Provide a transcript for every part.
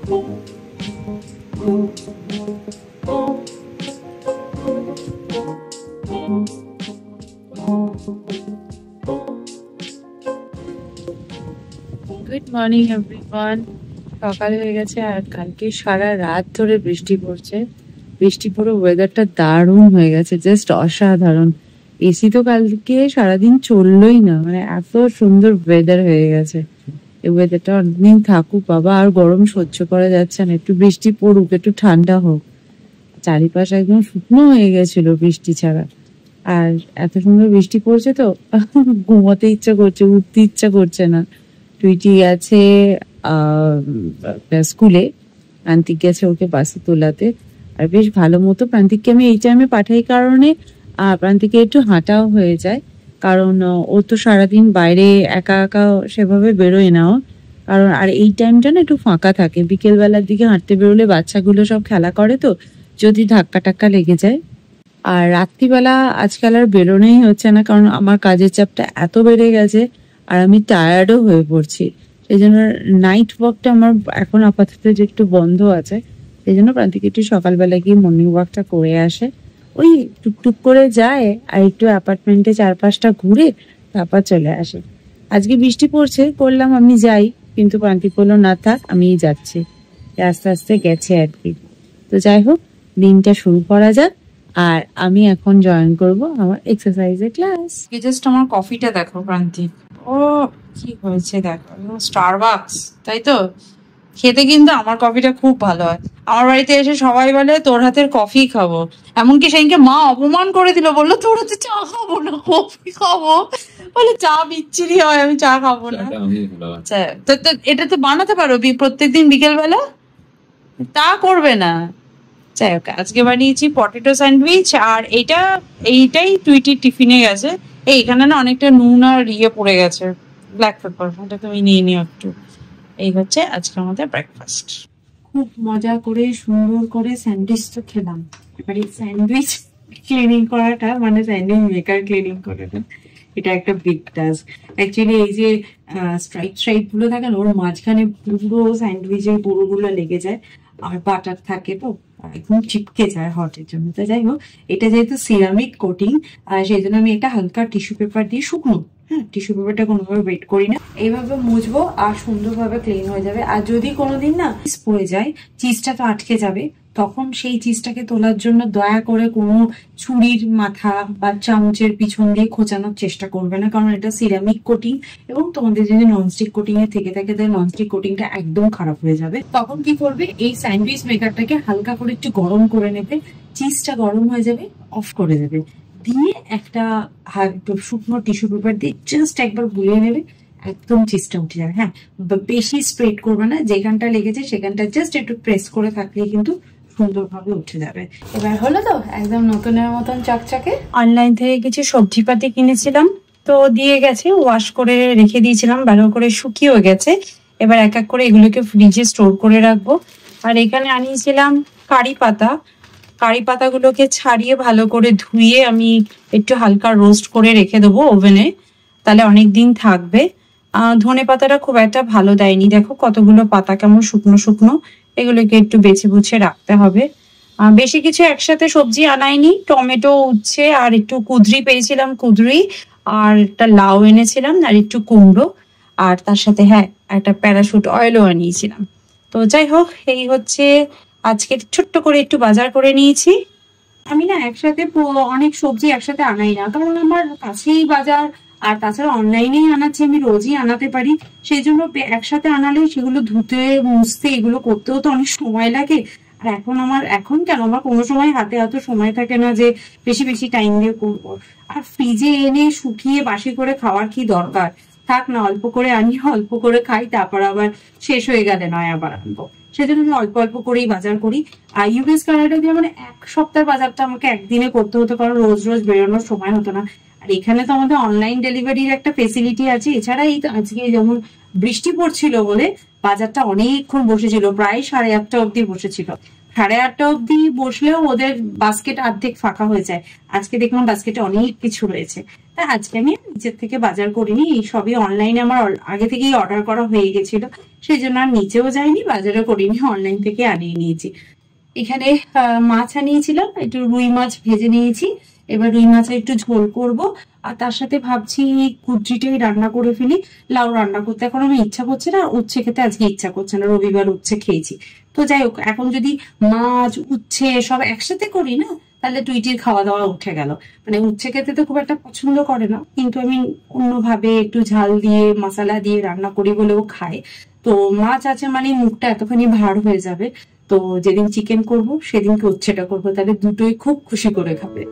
Good morning everyone. সকাল হয়ে গেছে আর কালকে সারা রাত ধরে বৃষ্টি পড়ছে। বৃষ্টি পড়ে ওয়েদারটা দারুণ হয়ে গেছে, জাস্ট অসাধারণ। এসি তো কালকে সারাদিন চললোই না, মানে এত সুন্দর ওয়েদার হয়ে গেছে। এই ওয়েদারটা অনেকদিন থাকুক বাবা, আর গরম সহ্য করা যাচ্ছে না। একটু বৃষ্টি পড়ুক, একটু ঠান্ডা হোক। চারিপাশ একদম শুকনো হয়ে গেছিল বৃষ্টি ছাড়া। আর এত সুন্দর বৃষ্টি পড়ছে তো ঘুমাতে ইচ্ছা করছে, উঠতে ইচ্ছা করছে না। টুইটি গেছে স্কুলে, প্রান্তিক গেছে ওকে বাসে তোলাতে। আর বেশ ভালো মতো প্রান্তিককে আমি এই টাইমে পাঠাই কারণে প্রান্তিকে একটু হাঁটাও হয়ে যায়। কারণ ও তো সারাদিন বাইরে একা একা সেভাবে বেরোয় না। কারণ আর এই টাইমটা না একটু ফাঁকা থাকে, বিকেল বেলার দিকে হাঁটতে বেরোলে বাচ্চাগুলো সব খেলা করে, তো যদি ধাক্কা টাক্কা লেগে যায়। আর রাত্রিবেলা আজকাল আর বেরোনোই হচ্ছে না, কারণ আমার কাজের চাপটা এত বেড়ে গেছে আর আমি টায়ার্ডও হয়ে পড়ছি। সেই জন্য নাইট ওয়াকটা আমার এখন আপাতত যে একটু বন্ধ আছে, সেই জন্য প্রান্তিক একটু সকালবেলা গিয়ে মর্নিং ওয়াকটা করে আসে। ওই টুকটুক করে যায় আর একটু অ্যাপার্টমেন্টে চারপাশটা ঘুরে তারপর চলে আসে। আজকে বৃষ্টি পড়ছে, করলাম আমি যাই, কিন্তু প্রান্তিক বললো না থাক, আমিই যাচ্ছি। আস্তে আস্তে গেছে আর কি। তো যাই হোক, দিনটা শুরু করা যাক। আর আমি এখন জয়েন করব আমার এক্সারসাইজের ক্লাস। জাস্ট আমার কফিটা দেখো প্রান্তিক, ও কি হয়েছে দেখো, স্টারবাকস, তাই তো? খেতে কিন্তু আমার কফিটা খুব ভালো হয়। আমার বাড়িতে এসে সবাই বলে তোর হাতের কফি খাবো। এমনকি সেদিনকে মা অপমান করে দিল, বললো তোর হাতে চা খাবো না, কফি খাবো। বলে চা বিচ্ছিরি হয়, আমি চা খাবো না। তো এটা তো বানাতে পারো প্রত্যেকদিন বিকেল বেলা, তা করবে না। যাই হোক, আজকে বানিয়েছি পটেটো স্যান্ডউইচ। আর এইটাই টুইটির টিফিনে গেছে। এখানে না অনেকটা নুন আর পড়ে গেছে, ব্ল্যাক পেপার, এটা তুমি নিয়ে নিও একটু। এই হচ্ছে আজকে আমাদের ব্রেকফাস্ট। খুব মজা করে সুন্দর করে স্যান্ডউইচ তো খেলাম। এবার এই স্যান্ডউইচ ক্লিনিং করাটা, মানে স্যান্ডউইচ মেকার ক্লিনিং করাটা, এটা একটা বিগ টাস্ক। অ্যাকচুয়ালি এই যে স্ট্রাইপ গুলো থাকে না, ওর মাঝখানে পুরো স্যান্ডউইচের পুরোগুলো লেগে যায়। আর বাটার থাকে তো একদম চিপকে যায় হটের জন্য। তো যাই হোক, এটা যেহেতু সিরামিক কোটিং, সেই জন্য আমি একটা হালকা টিস্যু পেপার দিয়ে শুকনো, টিস্যু পেপারটা কোনোভাবে ওয়েট করি না, এইভাবে মুছবো আর সুন্দরভাবে ক্লিন হয়ে যাবে। আর যদি কোনোদিন না চিজ পড়ে যায়, চিজটা তো আটকে যাবে, তখন সেই চিজটাকে তোলার জন্য দয়া করে কোনো ছুরির মাথা বা চামচের পিছন দিয়ে খোঁচানোর চেষ্টা করবে না, কারণ এটা সিরামিক কোটিং। এবং তোমাদের যদি ননস্টিক কোটিং এ থেকে থাকে, তাহলে ননস্টিক কোটিংটা একদম খারাপ হয়ে যাবে। তখন কি করবে, এই স্যান্ডউইচ মেকারটাকে হালকা করে একটু গরম করে নেবে, চিজটা গরম হয়ে যাবে, অফ করে দেবে, দিয়ে একটা শুকনো টিস্যু পেপার দিয়ে জাস্ট একবার গুলিয়ে নেবে, একদম চিজটা উঠে যাবে। হ্যাঁ, বেশি স্প্রেড করবে না, যেখানটা লেগেছে সেখানটা জাস্ট একটু প্রেস করে থাকলে কিন্তু সুন্দরভাবে উঠে যাবে। এবার হলো তো একদম নতুনের মতন চকচকে। অনলাইন থেকে কিছু সবজিপাতি কিনেছিলাম, তো দিয়ে গেছে, ওয়াশ করে রেখে দিয়েছিলাম, ভালো করে শুকিয়েও গেছে। এবার এক এক করে এগুলোকে ফ্রিজে স্টোর করে রাখবো। আর এখানে আনিয়েছিলাম কারি পাতা। কারি পাতাগুলোকে ছাড়িয়ে ভালো করে ধুয়ে আমি একটু হালকা রোস্ট করে রেখে দেবো ওভেনে, তাহলে অনেক দিন থাকবে। ধনে পাতাটা খুব একটা ভালো দেয়নি, দেখো কতগুলো পাতা কেমন শুকনো শুকনো, এগুলোকে একটু বেছে বুছে রাখতে হবে। বেশি কিছু একসাথে সবজি আনাইনি, টমেটো, উচ্ছে আর একটু কুঁদরি পেয়েছিলাম, কুঁদরি আর একটা লাউ এনেছিলাম, আর একটু কুমড়ো, আর তার সাথে হ্যাঁ একটা প্যারাশুট অয়েলও আনিয়েছিলাম। তো যাই হোক, এই হচ্ছে আজকে ছোট্ট করে একটু বাজার করে নিয়েছি। আমি না একসাথে অনেক সবজি একসাথে আনাই না, কারণ আমার কাছেই বাজার, আর তাছাড়া অনলাইনেই আনাচ্ছি, আমি রোজই আনাতে পারি। সেই জন্য একসাথে আনালে সেগুলো ধুতে মুছতে এগুলো করতেও তো অনেক সময় লাগে। আর এখন কেন আমার কোনো সময় হাতে এত সময় থাকে না যে বেশি বেশি টাইম দিয়ে করবো। আর ফ্রিজে এনে শুকিয়ে বাসি করে খাওয়ার কি দরকার, থাক না, অল্প করে আনি, অল্প করে খাই, তারপর আবার শেষ হয়ে গেলে নয় আবার আনবো। সেজন্য আমি অল্প অল্প করেই বাজার করি। আর ইউএস কানাডা দিয়ে মানে এক সপ্তাহের বাজারটা আমাকে একদিনে করতে হতো, কারণ রোজ রোজ বেরোনোর সময় হতো না। আর এখানে তো আমাদের অনলাইন ডেলিভারির একটা ফেসিলিটি আছে। এছাড়া এই আজকে যেমন বৃষ্টি পড়ছিল বলে বাজারটা অনেকক্ষণ বসেছিল, প্রায় 8:30 অব্দি বসেছিল। 8:30 অব্দি বসলেও ওদের বাস্কেট অর্ধেক ফাঁকা হয়ে যায়। আজকে দেখলাম বাস্কেটে অনেক কিছু রয়েছে। তা আজকে আমি নিচের থেকে বাজার করিনি, এই সবই অনলাইনে আমার আগে থেকেই অর্ডার করা হয়ে গেছিল। সেই জন্য আর নিচেও যাইনি, বাজারও করিনি, অনলাইন থেকে আনিয়ে নিয়েছি। এখানে মাছ আনিয়েছিলাম, একটু রুই মাছ ভেজে নিয়েছি। এবার রুই মাছ একটু ঝোল করব, আর তার সাথে ভাবছি কুদ্রিটাই রান্না করে ফেলি। লাউ রান্না করতে এখন আমার ইচ্ছা করছে না, উচ্ছে খেতে আজকে ইচ্ছা করছে না, রবিবার উচ্ছে খেয়েছি। তো যাই হোক, এখন যদি মাছ উচ্ছে সব একসাথে করি না, তাহলে টুইটির খাওয়া দাওয়া উঠে গেল। মানে উচ্ছে খেতে তো খুব একটা পছন্দ করে না, কিন্তু আমি অন্যভাবে একটু ঝাল দিয়ে মশলা দিয়ে রান্না করি বলেও খায়। তো মাছ আছে মানে মুখটা এতখানি ভার হয়ে যাবে। তো যেদিন চিকেন করব সেদিনকে উচ্ছেটা করবো, তাহলে দুটোই খুব খুশি করে খাবে।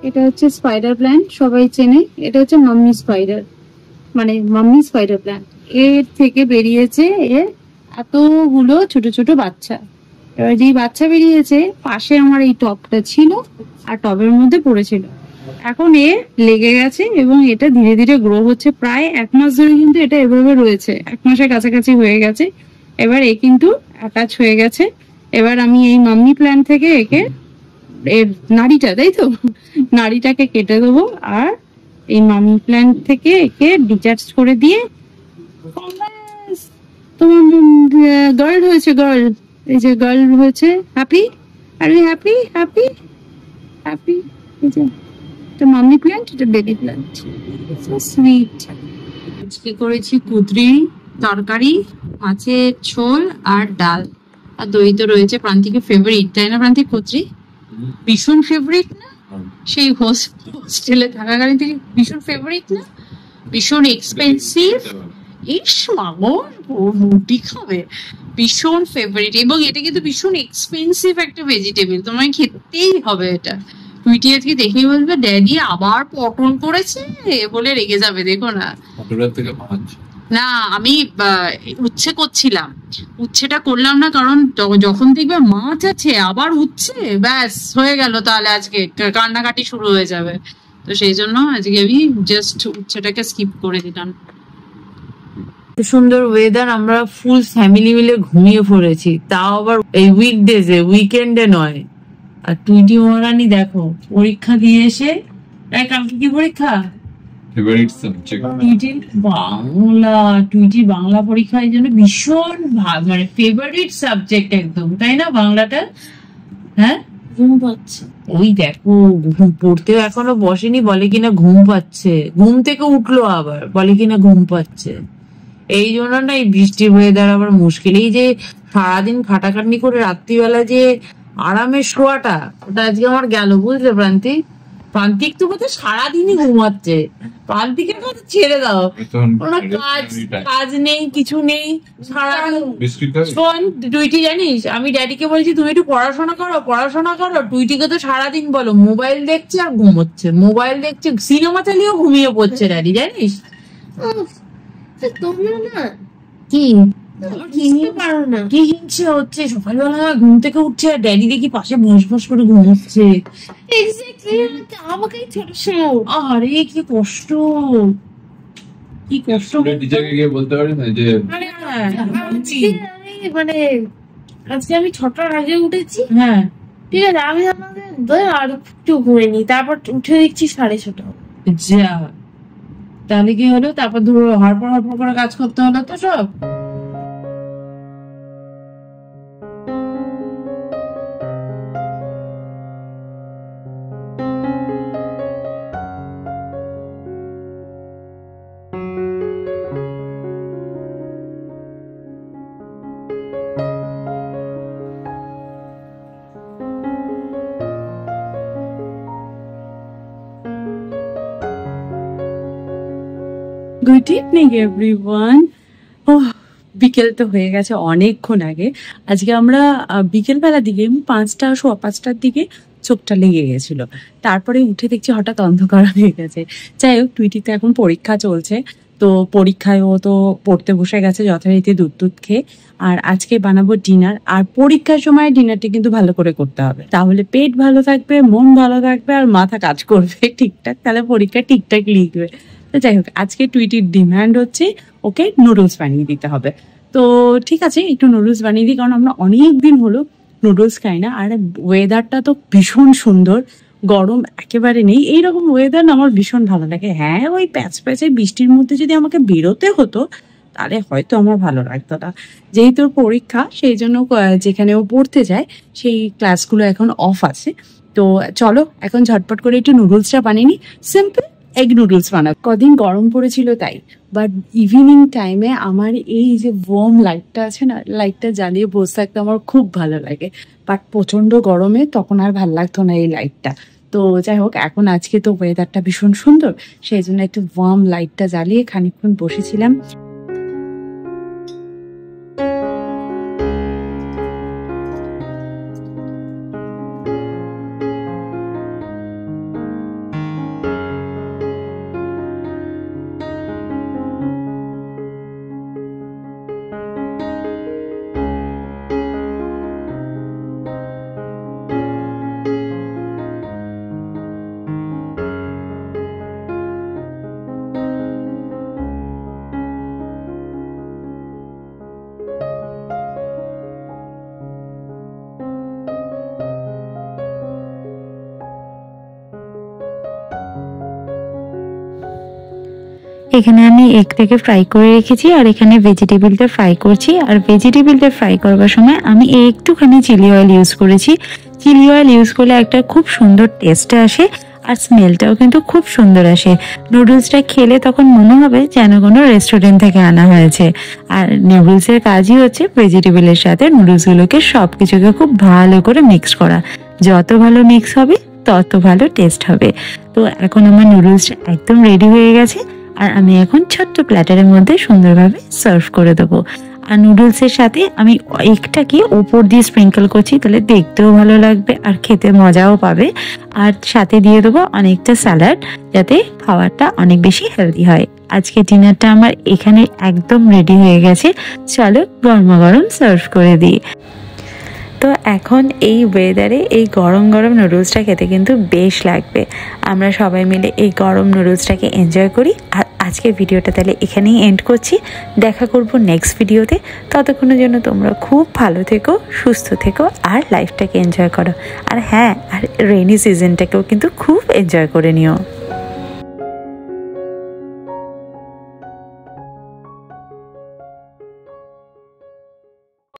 এটা হচ্ছে স্পাইডার প্ল্যান্ট, সবাই চেনে। এটা হচ্ছে মাম্মি স্পাইডার, মানে মাম্মি স্পাইডার প্ল্যান্ট। এর থেকে বেরিয়েছে এর এতগুলো ছোট ছোট বাচ্চা। এবার যেই বাচ্চা বেরিয়েছে, পাশে আমার এই টবটা ছিল আর টবের মধ্যে পড়েছিল। এখন এ লেগে গেছে এবং এটা ধীরে ধীরে গ্রো হচ্ছে। প্রায় 1 মাস ধরে কিন্তু এটা এভাবে রয়েছে, 1 মাসের কাছাকাছি হয়ে গেছে। এবার এ কিন্তু অ্যাটাচ হয়ে গেছে। এবার আমি এই মাম্মি প্ল্যান্ট থেকে একে, এর নাড়িটা, তাই তো, নাড়িটাকে কেটে দেবো আর এই মামি প্ল্যান্ট থেকে একে ডিটাচ করে দিয়ে তোমার গার্ল হয়েছে, গার্ল, এই যে গার্ল হয়েছে। Happy? Are you happy? Happy happy. এই যে এটা মামি প্ল্যান্ট, এটা বেবি প্ল্যান্ট, সো সুইট। আজকে করেছি কুদরি তরকারি, মাছের ঝোল আর ডাল, আর দই তো রয়েছে। প্রান্তিকের ফেভারিট, তাই না প্রান্তিক? কুদরি ভীষণ ফেভারিট না? সেই হোস্টেলে থাকাকালীন থেকে ভীষণ ফেভারিট না? ভীষণ এক্সপেন্সিভ। ইস মাগো, ও রুটি খাবে, ভীষণ ফেভারিট। এবং এটা কিন্তু ভীষণ এক্সপেন্সিভ একটা ভেজিটেবল, তোমায় খেতেই হবে এটা। টুইটি আজকে দেখেই বলবে ড্যাডি আবার পটল করেছে বলে রেগে যাবে। দেখো না, না আমি উচ্ছে করছিলাম, উচ্ছেটা করলাম না, কারণ যখন দেখবে মাছ আছে আবার উচ্ছে, ব্যাস হয়ে গেল, তাহলে আজকে কান্নাকাটি শুরু হয়ে যাবে। তো সেই জন্য আজকে আমি জাস্ট উচ্ছেটাকে স্কিপ করে দিলাম। সুন্দর ওয়েদার, আমরা ফুল ফ্যামিলি মিলে ঘুমিয়ে পড়েছি, তাও আবার এই উইকডেজে, উইকেন্ডে নয়। আর টুইটি মহারানী দেখো পরীক্ষা দিয়ে এসে, কালকে কি পরীক্ষা? টুইটি বাংলা পরীক্ষা, এই জন্য ভীষণ মানে ফেভারিট সাবজেক্ট একদম, তাই না বাংলাটা? হ্যাঁ, ঘুম পাচ্ছে। ওই দেখো পড়তেও এখনো বসেনি, বলে কিনা ঘুম পাচ্ছে, ঘুম থেকে উঠলো আবার বলে কিনা ঘুম পাচ্ছে। এই জন্য না এই বৃষ্টির ওয়েদার আবার মুশকিল। এই যে সারাদিন খাটাখাটনি করে রাত্রিবেলা যে আরামের শোয়াটা, ওটা আজকে আমার গেল, বুঝলে প্রান্তিক? প্রান্তিক তো বোধহয় সারাদিনই ঘুমাচ্ছে। প্রান্তিকের কথা ছেড়ে দাও, ওনার কাজ নেই, কিছু নেই, সারাদিন। শোন টুইটি, জানিস আমি ড্যাডিকে বলছি তুমি একটু পড়াশোনা করো, পড়াশোনা করো। টুইটিকে তো সারাদিন বলো মোবাইল দেখছে আর ঘুমোচ্ছে, মোবাইল দেখছে, সিনেমা চালিয়েও ঘুমিয়ে পড়ছে ড্যাডি, জানিস? তোমরা না কি পারো না, কি হিংসে হচ্ছে। সকালবেলা ঘুম থেকে উঠছে আর ড্যাডি দেখি পাশে ভস ভস করে ঘুমোচ্ছে। আমাকে আরে কি কষ্ট, কি কষ্ট। টিচারকে গিয়ে বলতে পারি না যে মানে আজকে আমি 6টার আগে উঠেছি। হ্যাঁ, ঠিক আছে, আমি আমাকে আর একটু ঘুরে নি, তারপর উঠে দেখছি 6:30। যা, তাহলে কি হলো? তারপর ধরো হাড়পড় হাড়পড় করে কাজ করতে হলো তো সব। Good evening everyone. বিকেল তো হয়ে গেছে অনেকক্ষণ আগে। আজকে আমরা বিকেলবেলার দিকে 5টা 5:15টার দিকে চোখটা লেগে গেছিল, তারপরে উঠে দেখছি হঠাৎ অন্ধকার হয়ে গেছে। যাই হোক, টুইটিতে এখন পরীক্ষা চলছে, তো পরীক্ষায় ও তো পড়তে বসে গেছে যথারীতি দুধ খেয়ে। আর আজকে বানাবো ডিনার, আর পরীক্ষার সময় ডিনারটি কিন্তু ভালো করে করতে হবে, তাহলে পেট ভালো থাকবে, মন ভালো থাকবে, আর মাথা কাজ করবে ঠিকঠাক, তাহলে পরীক্ষা ঠিকঠাক লিখবে। তো যাই হোক, আজকে টুইটির ডিমান্ড হচ্ছে ওকে নুডলস বানিয়ে দিতে হবে। তো ঠিক আছে, একটু নুডলস বানিয়ে দিই, কারণ আমরা অনেক দিন হলো নুডলস খাই না। আর ওয়েদারটা তো ভীষণ সুন্দর, গরম একেবারে নেই। এইরকম ওয়েদার আমার ভীষণ ভালো লাগে। হ্যাঁ, ওই প্যাচ প্যাচে বৃষ্টির মধ্যে যদি আমাকে বেরোতে হতো তাহলে হয়তো আমার ভালো লাগতো না। যেহেতু পরীক্ষা, সেই জন্য যেখানে ও পড়তে যায় সেই ক্লাসগুলো এখন অফ আছে। তো চলো এখন ঝটপট করে একটু নুডলসটা বানিয়ে নিই। সিম্পল এগ নুডলস বানাবো। কদিন গরম পড়েছিল তাই, বাট ইভিনিং টাইমে আমার এই যে ওয়ার্ম লাইটটা আছে না, লাইটটা জ্বালিয়ে বসে থাকতে আমার খুব ভালো লাগে। বাট প্রচন্ড গরমে তখন আর ভাল লাগতো না এই লাইটটা। তো যাই হোক, এখন আজকে তো ওয়েদারটা ভীষণ সুন্দর, সেই জন্য একটু ওয়ার্ম লাইটটা জ্বালিয়ে খানিকক্ষণ বসেছিলাম। এখানে আমি এগটাকে ফ্রাই করে রেখেছি, আর এখানে ভেজিটেবিলটা ফ্রাই করছি। আর ভেজিটেবিলটা ফ্রাই করবার সময় আমি একটুখানি চিলি অয়েল ইউজ করেছি। চিলি অয়েল ইউজ করলে একটা খুব সুন্দর টেস্ট আসে, আর স্মেলটাও কিন্তু খুব সুন্দর আসে। নুডলসটা খেলে তখন মনে হবে যেন কোনো রেস্টুরেন্ট থেকে আনা হয়েছে। আর নুডলসের কাজই হচ্ছে ভেজিটেবিলের সাথে নুডলসগুলোকে সব কিছুকে খুব ভালো করে মিক্স করা। যত ভালো মিক্স হবে তত ভালো টেস্ট হবে। তো এখন আমার নুডলসটা একদম রেডি হয়ে গেছে, আর আমি এখন ছোট্ট প্ল্যাটারের মধ্যে সুন্দরভাবে সার্ভ করে দেবো। আর নুডলসের সাথে আমি এগটাকে ওপর দিয়ে স্প্রিঙ্কল করছি, তাহলে দেখতেও ভালো লাগবে আর খেতে মজাও পাবে। আর সাথে দিয়ে দেবো অনেকটা স্যালাড, যাতে খাবারটা অনেক বেশি হেলদি হয়। আজকে ডিনারটা আমার এখানে একদম রেডি হয়ে গেছে, চলো গরমা গরম সার্ভ করে দিই। তো এখন এই ওয়েদারে এই গরম গরম নুডলসটা খেতে কিন্তু বেশ লাগবে। আমরা সবাই মিলে এই গরম নুডলসটাকে এনজয় করি। আর আজকের ভিডিওটা তাহলে এখানেই এন্ড করছি, দেখা করব নেক্সট ভিডিওতে। ততক্ষণের জন্য তোমরা খুব ভালো থেকো, সুস্থ থেকো, আর লাইফটাকে এনজয় করো। আর হ্যাঁ, আর রেইনি সিজনটাকেও কিন্তু খুব এনজয় করে নিও।